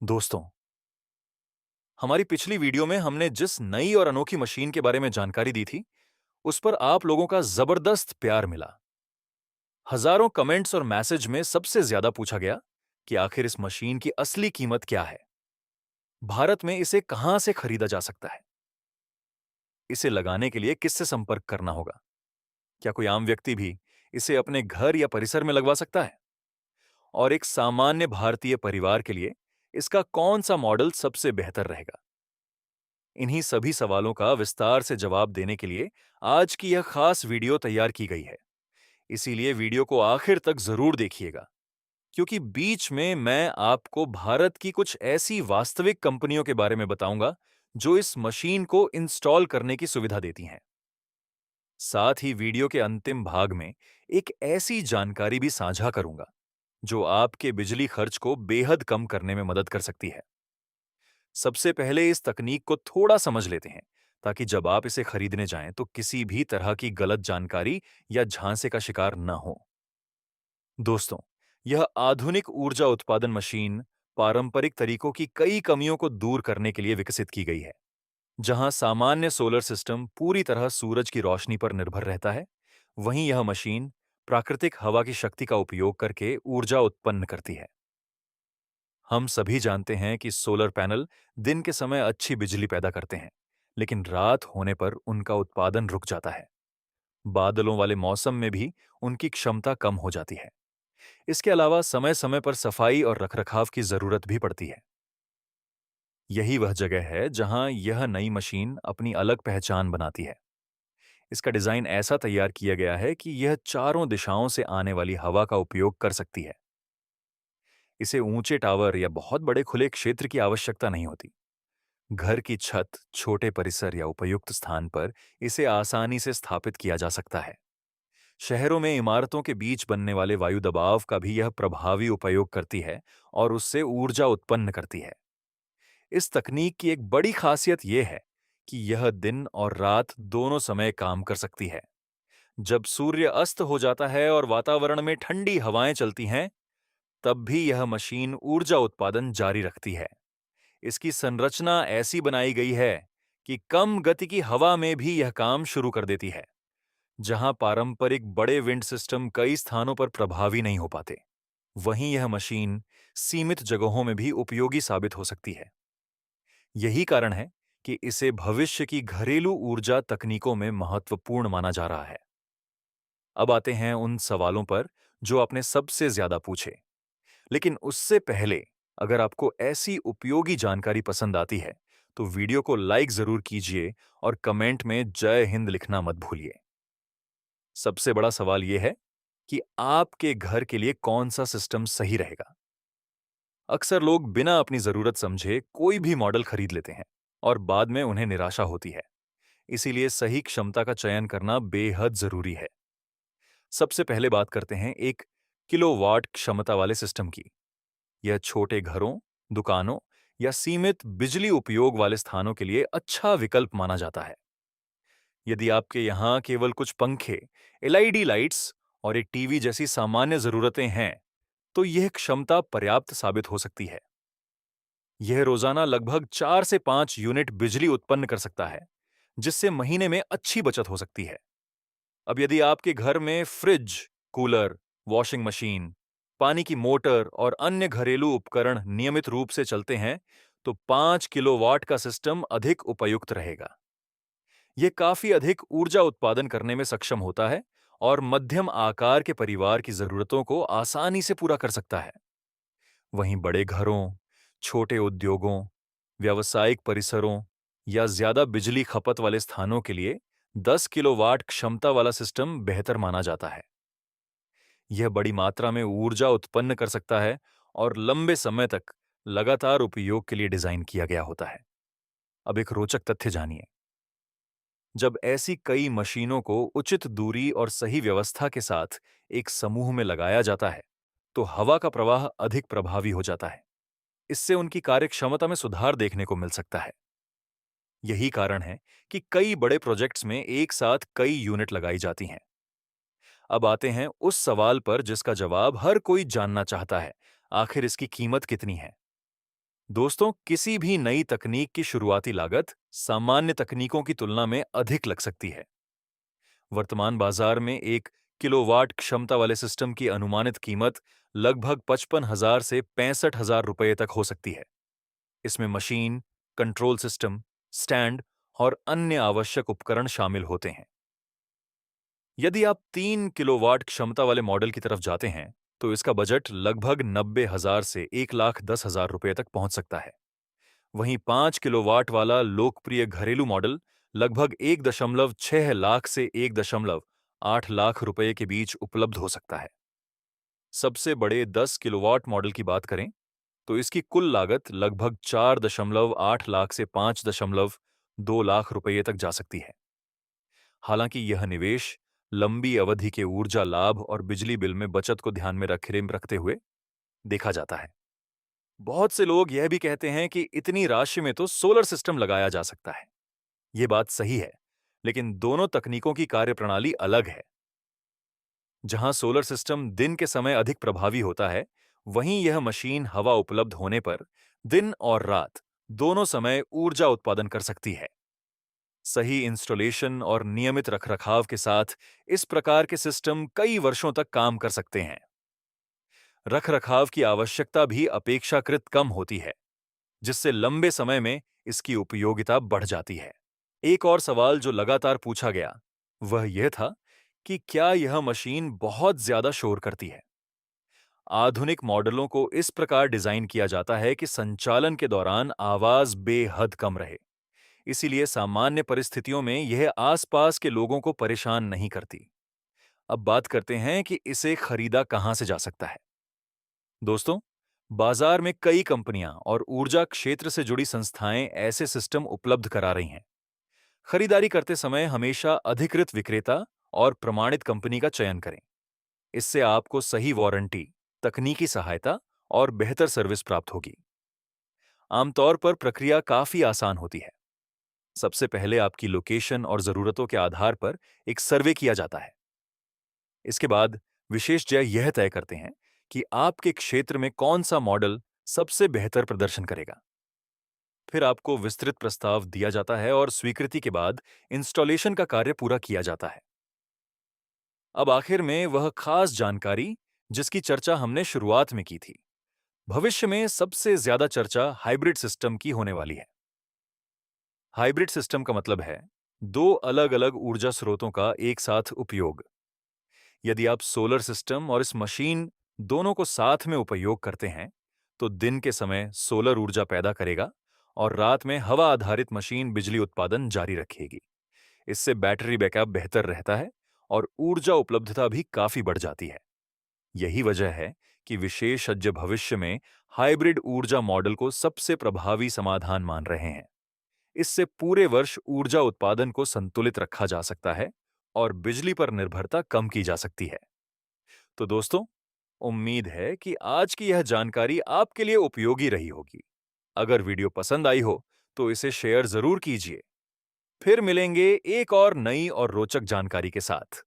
दोस्तों, हमारी पिछली वीडियो में हमने जिस नई और अनोखी मशीन के बारे में जानकारी दी थी, उस पर आप लोगों का जबरदस्त प्यार मिला। हजारों कमेंट्स और मैसेज में सबसे ज्यादा पूछा गया कि आखिर इस मशीन की असली कीमत क्या है, भारत में इसे कहां से खरीदा जा सकता है, इसे लगाने के लिए किससे संपर्क करना होगा, क्या कोई आम व्यक्ति भी इसे अपने घर या परिसर में लगवा सकता है, और एक सामान्य भारतीय परिवार के लिए इसका कौन सा मॉडल सबसे बेहतर रहेगा। इन्हीं सभी सवालों का विस्तार से जवाब देने के लिए आज की यह खास वीडियो तैयार की गई है। इसीलिए वीडियो को आखिर तक जरूर देखिएगा, क्योंकि बीच में मैं आपको भारत की कुछ ऐसी वास्तविक कंपनियों के बारे में बताऊंगा जो इस मशीन को इंस्टॉल करने की सुविधा देती हैं। साथ ही वीडियो के अंतिम भाग में एक ऐसी जानकारी भी साझा करूंगा जो आपके बिजली खर्च को बेहद कम करने में मदद कर सकती है। सबसे पहले इस तकनीक को थोड़ा समझ लेते हैं, ताकि जब आप इसे खरीदने जाएं तो किसी भी तरह की गलत जानकारी या झांसे का शिकार न हो। दोस्तों, यह आधुनिक ऊर्जा उत्पादन मशीन पारंपरिक तरीकों की कई कमियों को दूर करने के लिए विकसित की गई है। जहां सामान्य सोलर सिस्टम पूरी तरह सूरज की रोशनी पर निर्भर रहता है, वहीं यह मशीन प्राकृतिक हवा की शक्ति का उपयोग करके ऊर्जा उत्पन्न करती है। हम सभी जानते हैं कि सोलर पैनल दिन के समय अच्छी बिजली पैदा करते हैं, लेकिन रात होने पर उनका उत्पादन रुक जाता है। बादलों वाले मौसम में भी उनकी क्षमता कम हो जाती है। इसके अलावा समय समय पर सफाई और रखरखाव की जरूरत भी पड़ती है। यही वह जगह है जहां यह नई मशीन अपनी अलग पहचान बनाती है। इसका डिजाइन ऐसा तैयार किया गया है कि यह चारों दिशाओं से आने वाली हवा का उपयोग कर सकती है। इसे ऊंचे टावर या बहुत बड़े खुले क्षेत्र की आवश्यकता नहीं होती। घर की छत, छोटे परिसर या उपयुक्त स्थान पर इसे आसानी से स्थापित किया जा सकता है। शहरों में इमारतों के बीच बनने वाले वायु दबाव का भी यह प्रभावी उपयोग करती है और उससे ऊर्जा उत्पन्न करती है। इस तकनीक की एक बड़ी खासियत यह है कि यह दिन और रात दोनों समय काम कर सकती है। जब सूर्य अस्त हो जाता है और वातावरण में ठंडी हवाएं चलती हैं, तब भी यह मशीन ऊर्जा उत्पादन जारी रखती है। इसकी संरचना ऐसी बनाई गई है कि कम गति की हवा में भी यह काम शुरू कर देती है, जहां पारंपरिक बड़े विंड सिस्टम कई स्थानों पर प्रभावी नहीं हो पाते। वहीं यह मशीन सीमित जगहों में भी उपयोगी साबित हो सकती है। यही कारण है कि इसे भविष्य की घरेलू ऊर्जा तकनीकों में महत्वपूर्ण माना जा रहा है। अब आते हैं उन सवालों पर जो आपने सबसे ज्यादा पूछे। लेकिन उससे पहले, अगर आपको ऐसी उपयोगी जानकारी पसंद आती है, तो वीडियो को लाइक जरूर कीजिए और कमेंट में जय हिंद लिखना मत भूलिए। सबसे बड़ा सवाल यह है कि आपके घर के लिए कौन सा सिस्टम सही रहेगा। अक्सर लोग बिना अपनी जरूरत समझे कोई भी मॉडल खरीद लेते हैं और बाद में उन्हें निराशा होती है। इसीलिए सही क्षमता का चयन करना बेहद जरूरी है। सबसे पहले बात करते हैं एक किलोवाट क्षमता वाले सिस्टम की। यह छोटे घरों, दुकानों या सीमित बिजली उपयोग वाले स्थानों के लिए अच्छा विकल्प माना जाता है। यदि आपके यहाँ केवल कुछ पंखे, एलईडी लाइट्स और एक टीवी जैसी सामान्य जरूरतें हैं, तो यह क्षमता पर्याप्त साबित हो सकती है। यह रोजाना लगभग 4 से 5 यूनिट बिजली उत्पन्न कर सकता है, जिससे महीने में अच्छी बचत हो सकती है। अब यदि आपके घर में फ्रिज, कूलर, वॉशिंग मशीन, पानी की मोटर और अन्य घरेलू उपकरण नियमित रूप से चलते हैं, तो 5 किलोवाट का सिस्टम अधिक उपयुक्त रहेगा। यह काफी अधिक ऊर्जा उत्पादन करने में सक्षम होता है और मध्यम आकार के परिवार की जरूरतों को आसानी से पूरा कर सकता है। वहीं बड़े घरों, छोटे उद्योगों, व्यावसायिक परिसरों या ज्यादा बिजली खपत वाले स्थानों के लिए 10 किलोवाट क्षमता वाला सिस्टम बेहतर माना जाता है। यह बड़ी मात्रा में ऊर्जा उत्पन्न कर सकता है और लंबे समय तक लगातार उपयोग के लिए डिजाइन किया गया होता है। अब एक रोचक तथ्य जानिए। जब ऐसी कई मशीनों को उचित दूरी और सही व्यवस्था के साथ एक समूह में लगाया जाता है, तो हवा का प्रवाह अधिक प्रभावी हो जाता है। इससे उनकी कार्यक्षमता में सुधार देखने को मिल सकता है। यही कारण है कि कई बड़े प्रोजेक्ट्स में एक साथ कई यूनिट लगाई जाती हैं। अब आते हैं उस सवाल पर जिसका जवाब हर कोई जानना चाहता है, आखिर इसकी कीमत कितनी है। दोस्तों, किसी भी नई तकनीक की शुरुआती लागत सामान्य तकनीकों की तुलना में अधिक लग सकती है। वर्तमान बाजार में 1 किलोवाट क्षमता वाले सिस्टम की अनुमानित कीमत लगभग 55,000 से 65,000 रुपये तक हो सकती है। इसमें मशीन, कंट्रोल सिस्टम, स्टैंड और अन्य आवश्यक उपकरण शामिल होते हैं। यदि आप 3 किलोवाट क्षमता वाले मॉडल की तरफ जाते हैं, तो इसका बजट लगभग 90,000 से 1,10,000 रुपये तक पहुंच सकता है। वहीं 5 किलोवाट वाला लोकप्रिय घरेलू मॉडल लगभग 1.6 लाख से 1.8 लाख रुपए के बीच उपलब्ध हो सकता है। सबसे बड़े 10 किलोवाट मॉडल की बात करें तो इसकी कुल लागत लगभग 4.8 लाख से 5.2 लाख रुपये तक जा सकती है। हालांकि यह निवेश लंबी अवधि के ऊर्जा लाभ और बिजली बिल में बचत को ध्यान में रखते हुए देखा जाता है। बहुत से लोग यह भी कहते हैं कि इतनी राशि में तो सोलर सिस्टम लगाया जा सकता है। ये बात सही है, लेकिन दोनों तकनीकों की कार्यप्रणाली अलग है। जहां सोलर सिस्टम दिन के समय अधिक प्रभावी होता है, वहीं यह मशीन हवा उपलब्ध होने पर दिन और रात दोनों समय ऊर्जा उत्पादन कर सकती है। सही इंस्टॉलेशन और नियमित रखरखाव के साथ इस प्रकार के सिस्टम कई वर्षों तक काम कर सकते हैं। रखरखाव की आवश्यकता भी अपेक्षाकृत कम होती है, जिससे लंबे समय में इसकी उपयोगिता बढ़ जाती है। एक और सवाल जो लगातार पूछा गया, वह यह था कि क्या यह मशीन बहुत ज्यादा शोर करती है? आधुनिक मॉडलों को इस प्रकार डिजाइन किया जाता है कि संचालन के दौरान आवाज बेहद कम रहे। इसीलिए सामान्य परिस्थितियों में यह आसपास के लोगों को परेशान नहीं करती। अब बात करते हैं कि इसे खरीदा कहां से जा सकता है। दोस्तों, बाजार में कई कंपनियां और ऊर्जा क्षेत्र से जुड़ी संस्थाएं ऐसे सिस्टम उपलब्ध करा रही हैं। खरीदारी करते समय हमेशा अधिकृत विक्रेता और प्रमाणित कंपनी का चयन करें। इससे आपको सही वारंटी, तकनीकी सहायता और बेहतर सर्विस प्राप्त होगी। आमतौर पर प्रक्रिया काफी आसान होती है। सबसे पहले आपकी लोकेशन और जरूरतों के आधार पर एक सर्वे किया जाता है। इसके बाद विशेषज्ञ यह तय करते हैं कि आपके क्षेत्र में कौन सा मॉडल सबसे बेहतर प्रदर्शन करेगा। फिर आपको विस्तृत प्रस्ताव दिया जाता है और स्वीकृति के बाद इंस्टॉलेशन का कार्य पूरा किया जाता है। अब आखिर में वह खास जानकारी जिसकी चर्चा हमने शुरुआत में की थी। भविष्य में सबसे ज्यादा चर्चा हाइब्रिड सिस्टम की होने वाली है। हाइब्रिड सिस्टम का मतलब है दो अलग-अलग ऊर्जा स्रोतों का एक साथ उपयोग। यदि आप सोलर सिस्टम और इस मशीन दोनों को साथ में उपयोग करते हैं, तो दिन के समय सोलर ऊर्जा पैदा करेगा और रात में हवा आधारित मशीन बिजली उत्पादन जारी रखेगी। इससे बैटरी बैकअप बेहतर रहता है और ऊर्जा उपलब्धता भी काफी बढ़ जाती है। यही वजह है कि विशेषज्ञ भविष्य में हाइब्रिड ऊर्जा मॉडल को सबसे प्रभावी समाधान मान रहे हैं। इससे पूरे वर्ष ऊर्जा उत्पादन को संतुलित रखा जा सकता है और बिजली पर निर्भरता कम की जा सकती है। तो दोस्तों, उम्मीद है कि आज की यह जानकारी आपके लिए उपयोगी रही होगी। अगर वीडियो पसंद आई हो तो इसे शेयर जरूर कीजिए। फिर मिलेंगे एक और नई और रोचक जानकारी के साथ।